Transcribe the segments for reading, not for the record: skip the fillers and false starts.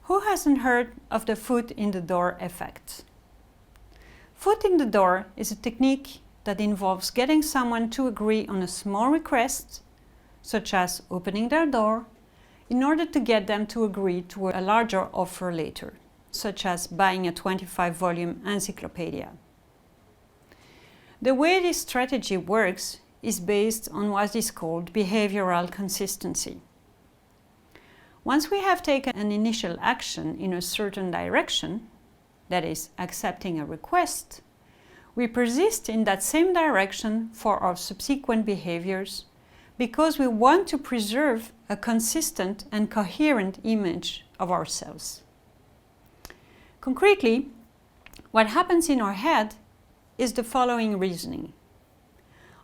Who hasn't heard of the foot in the door effect? Foot in the door is a technique that involves getting someone to agree on a small request, such as opening their door, in order to get them to agree to a larger offer later, such as buying a 25-volume encyclopedia. The way this strategy works is based on what is called behavioral consistency. Once we have taken an initial action in a certain direction, that is, accepting a request, we persist in that same direction for our subsequent behaviors because we want to preserve a consistent and coherent image of ourselves. Concretely, what happens in our head is the following reasoning.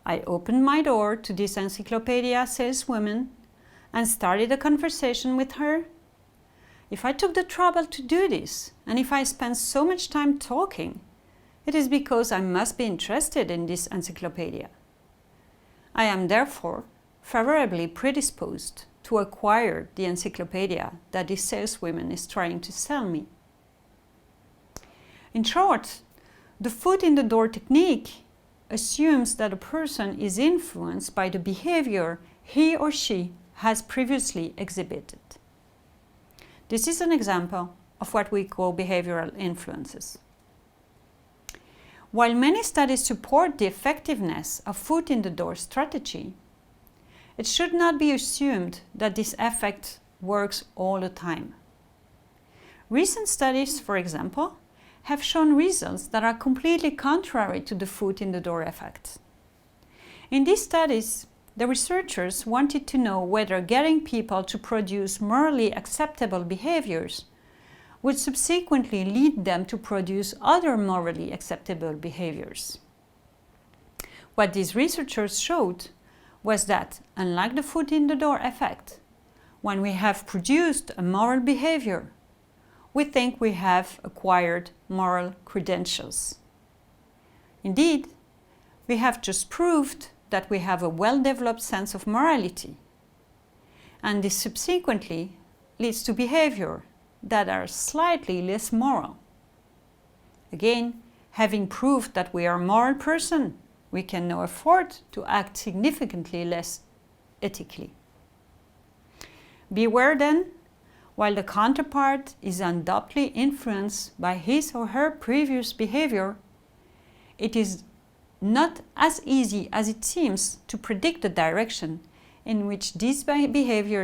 I opened my door to this encyclopedia saleswoman and started a conversation with her. If I took the trouble to do this, and if I spent so much time talking, it is because I must be interested in this encyclopedia. I am therefore favorably predisposed to acquire the encyclopedia that this saleswoman is trying to sell me. In short, the foot in the door technique assumes that a person is influenced by the behavior he or she has previously exhibited. This is an example of what we call behavioral influences. While many studies support the effectiveness of foot in the door strategy, it should not be assumed that this effect works all the time. Recent studies, for example, have shown results that are completely contrary to the foot in the door effect. In these studies, the researchers wanted to know whether getting people to produce morally acceptable behaviors would subsequently lead them to produce other morally acceptable behaviors. What these researchers showed was that, unlike the foot in the door effect, when we have produced a moral behavior, we think we have acquired moral credentials. Indeed, we have just proved that we have a well-developed sense of morality, and this subsequently leads to behavior that are slightly less moral. Again, having proved that we are a moral person, we can now afford to act significantly less ethically. Beware then, while the counterpart is undoubtedly influenced by his or her previous behavior, it is not as easy as it seems to predict the direction in which these behaviors